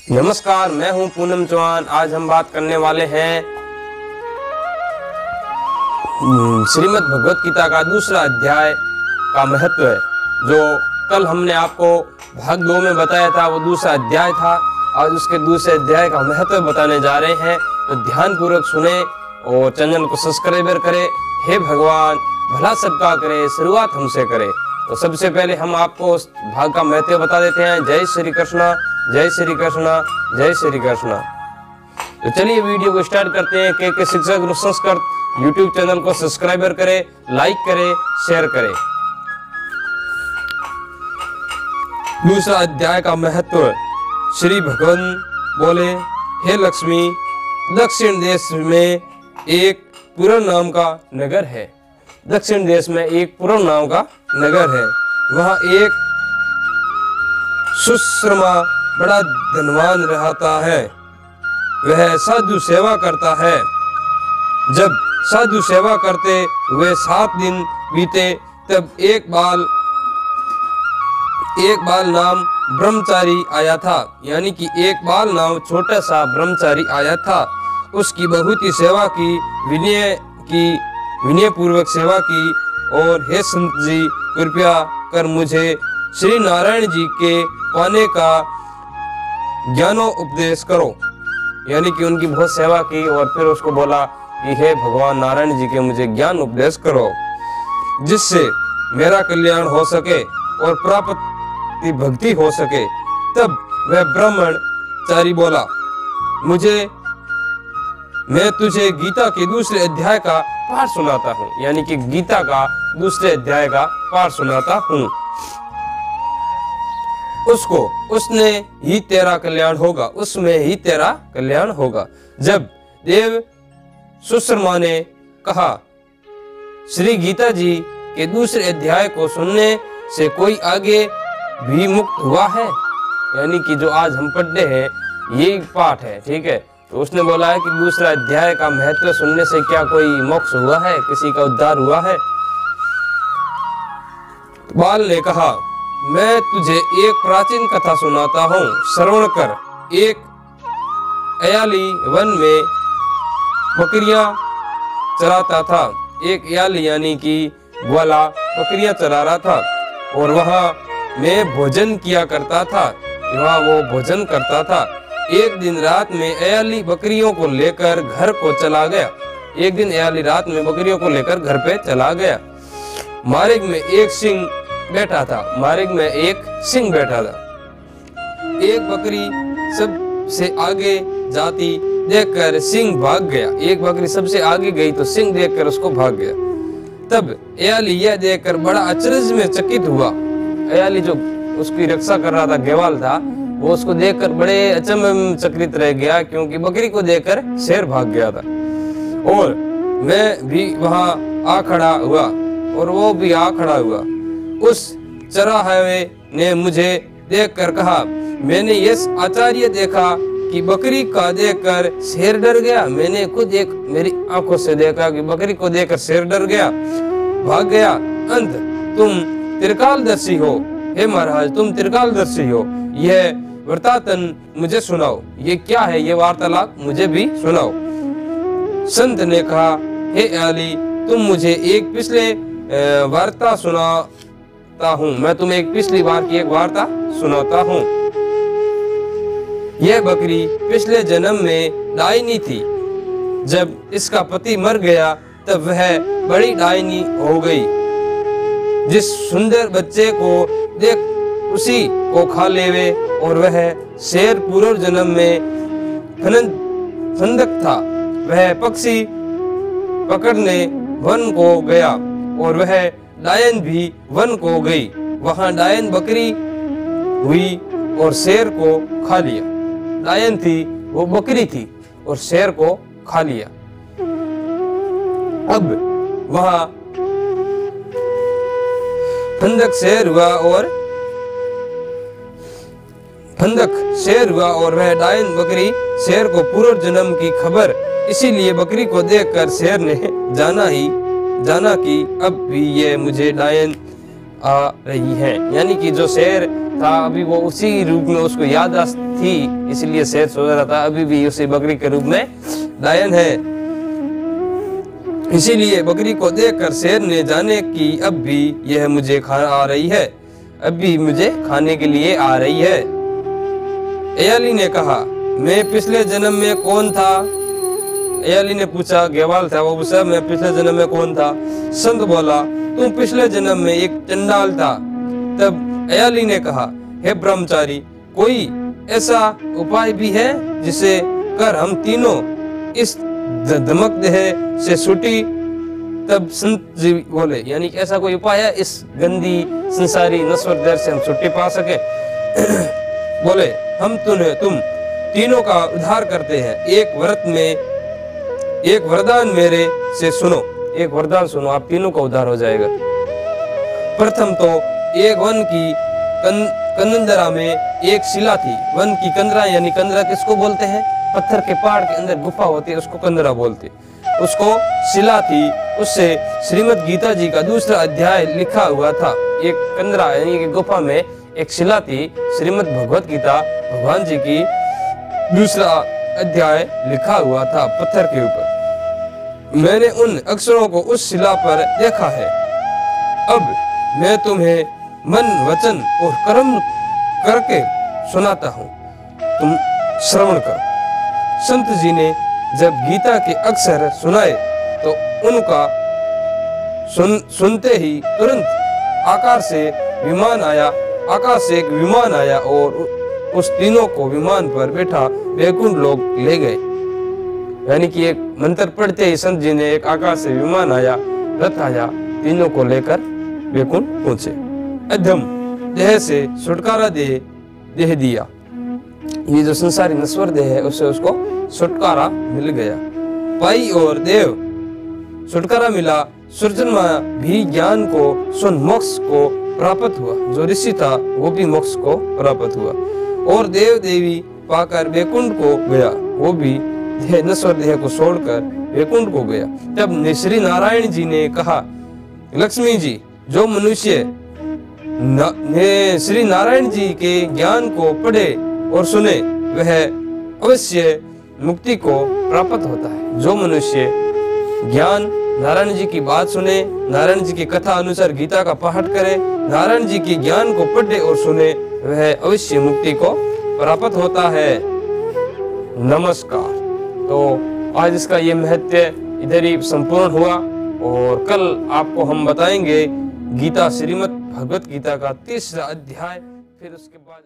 नमस्कार, मैं हूं पूनम चौहान। आज हम बात करने वाले हैं श्रीमद् भगवत गीता का दूसरा अध्याय का महत्व है। जो कल हमने आपको भाग 2 में बताया था वो दूसरा अध्याय था। आज उसके दूसरे अध्याय का महत्व बताने जा रहे हैं, तो ध्यान पूर्वक सुने और चैनल को सब्सक्राइब करें। हे भगवान, भला सबका करे, शुरुआत हमसे करे। तो सबसे पहले हम आपको उस भाग का महत्व बता देते हैं। जय श्री कृष्णा, जय श्री कृष्णा, जय श्री कृष्णा। तो चलिए वीडियो को स्टार्ट करते हैं। के शिक्षा गुरु संस्कृत यूट्यूब चैनल को सब्सक्राइब करें, लाइक करें, शेयर करें। दूसरा अध्याय का महत्व। श्री भगवान बोले, हे लक्ष्मी, दक्षिण देश में एक पुरन नाम का नगर है। दक्षिण देश में एक पुरन नाम का नगर है। वहाँ एक सुश्रमा बड़ा धनवान रहता है। वह साधु सेवा करता है। जब साधु सेवा करते हुए 7 दिन बीते, तब एक बाल नाम ब्रह्मचारी आया था। यानी कि एक बाल नाम छोटा सा ब्रह्मचारी आया था। उसकी बहुत ही सेवा की, विनय पूर्वक सेवा की। और हे संत जी, कृपया कर मुझे श्री नारायण जी के पाने का ज्ञानोपदेश करो। यानी कि उनकी बहुत सेवा की और फिर उसको बोला कि हे भगवान नारायण जी के मुझे ज्ञान उपदेश करो, जिससे मेरा कल्याण हो सके और प्राप्ति भक्ति हो सके। तब वह ब्राह्मणचारी बोला, मैं तुझे गीता के दूसरे अध्याय का पाठ सुनाता हूँ। यानी कि गीता का दूसरे अध्याय का पाठ सुनाता हूँ। उसने ही तेरा कल्याण होगा, उसमें ही तेरा कल्याण होगा। जब देव सुश्रमा ने कहा, श्री गीता जी के दूसरे अध्याय को सुनने से कोई आगे भी मुक्त हुआ है? यानी कि जो आज हम पढ़ते हैं ये पाठ है, ठीक है। तो उसने बोला है कि दूसरा अध्याय का महत्व सुनने से क्या कोई मोक्ष हुआ है, किसी का उद्धार हुआ है? बाल ने कहा, मैं तुझे एक प्राचीन कथा सुनाता हूँ, श्रवण कर। एक अयाली वन में बकरियां चराता था। एक अयाली यानी कि ग्वाला बकरियां चरा रहा था और वहां में भोजन किया करता था। वहां वो भोजन करता था। एक दिन रात में अयाली बकरियों को लेकर घर को चला गया। एक दिन अयाली रात में बकरियों को लेकर घर पे चला गया। मार्ग में एक सिंह बैठा था। एक बकरी सबसे आगे जाती देखकर सिंह भाग गया। एक बकरी सबसे आगे गई तो सिंह देखकर उसको भाग गया। तब अयाली यह देखकर बड़ा अचरज में चकित हुआ। अयाली जो उसकी रक्षा कर रहा था, ग्वाल था, वो उसको देखकर बड़े अचंभे में चकित रह गया, क्योंकि बकरी को देखकर शेर भाग गया था। और मैं भी वहां आ खड़ा हुआ और वो भी आ खड़ा हुआ। उस चराहे ने मुझे देखकर कहा, मैंने यह आश्चर्य देखा कि बकरी का देखकर शेर डर गया। मैंने खुद मेरी आंखों से देखा कि बकरी को देखकर शेर डर गया, भाग गया। अंत तुम त्रिकालदर्शी हो। हे महाराज, तुम त्रिकालदर्शी हो। यह वृत्तांत मुझे सुनाओ। ये क्या है ये वार्तालाप, मुझे भी सुनाओ। संत ने कहा, हे अयाली, तुम मुझे एक पिछले वार्ता सुनाता हूँ। मैं तुम्हें एक पिछली बार की एक वार्ता सुनाता हूँ। यह बकरी पिछले जन्म में डायनी थी। जब इसका पति मर गया तब वह बड़ी डायनी हो गई। जिस सुंदर बच्चे को देख उसी को खा लेवे। और वह शेर पूर्व जन्म में फंदक था। वह पक्षी पकड़ने वन को गया और वह डायन भी वन को गई। वहां डायन बकरी हुई और शेर को खा लिया। डायन थी, वो बकरी थी और शेर को खा लिया। अब वहां फंदक शेर हुआ और वह डायन बकरी शेर को पूर्व जन्म की खबर। इसीलिए बकरी को देखकर शेर ने जाना कि अब भी ये मुझे डायन आ रही है। यानी कि जो शेर था, अभी वो उसी रूप में उसको याद थी, इसलिए शेर सो रहा था, अभी भी उसी बकरी के रूप में लायन है। इसीलिए बकरी को देखकर शेर ने जाने कि अब भी यह मुझे खाना आ रही है, अब भी मुझे खाने के लिए आ रही है। एयाली ने कहा, मैं पिछले जन्म में कौन था? एयाली ने पूछा, ग्वाल था वो पूछा, मैं पिछले जन्म में कौन था? संत बोला, तुम पिछले जन्म में एक चंडाल था। तब एयाली ने कहा, हे ब्रह्मचारी, कोई ऐसा उपाय भी है जिसे कर हम तीनों इस धमक देह से छुटी? तब संत जी बोले, यानी कि ऐसा कोई उपाय है इस गंदी संसारी नश्वर देह से हम छुट्टी पा सके? बोले, हम तुम तीनों का उद्धार करते हैं। एक वरदान मेरे से सुनो, एक वरदान सुनो, आप तीनों का उद्धार हो जाएगा। प्रथम तो एक वन की कंदरा में एक शिला थी। वन की कंदरा, यानी कंदरा किसको बोलते हैं? पत्थर के पहाड़ के अंदर गुफा होती है, उसको कंदरा बोलते। उसको शिला थी, उससे श्रीमद् गीता जी का दूसरा अध्याय लिखा हुआ था। एक कंदरा यानी कि गुफा में एक शिला थी, श्रीमद् भगवत गीता भगवान जी की दूसरा अध्याय लिखा हुआ था पत्थर के ऊपर। मैंने उन अक्षरों को उस शिला पर देखा है। अब मैं तुम्हें मन, वचन और कर्म करके सुनाता हूँ, तुम श्रवण करो। संत जी ने जब गीता के अक्षर सुनाए तो उनका सुनते ही तुरंत आकाश से एक विमान आया और उस तीनों को विमान पर बैठा वैकुंठ लोक ले गए। यानी कि एक मंत्र पढ़ते ही संत जी ने एक आकाश से विमान आया, रथ आया, तीनों को लेकर वैकुंठ पहुंचे। अधम देह से छुटकारा दे दिया। ये जो संसारी नश्वर देह है उससे उसको छुटकारा मिल गया। पाई और देव छुटकारा मिला। सृजन भी ज्ञान को सुन मोक्ष को प्राप्त हुआ। जो ऋषि था वो भी मोक्ष को प्राप्त हुआ और देव देवी पाकर वैकुंठ को गया। वो भी नश्वर देह को छोड़कर वैकुंठ को गया। तब श्री नारायण जी ने कहा, लक्ष्मी जी, जो मनुष्य श्री नारायण जी के ज्ञान को पढ़े और सुने वह अवश्य मुक्ति को प्राप्त होता है। जो मनुष्य ज्ञान नारायण जी की बात सुने, नारायण जी की कथा अनुसार गीता का पाठ करे, नारायण जी के ज्ञान को पढ़े और सुने, वह अवश्य मुक्ति को प्राप्त होता है। नमस्कार। तो आज इसका ये महत्व इधर ही संपूर्ण हुआ और कल आपको हम बताएंगे गीता, श्रीमद् भगवत गीता का 3रा अध्याय, फिर उसके बाद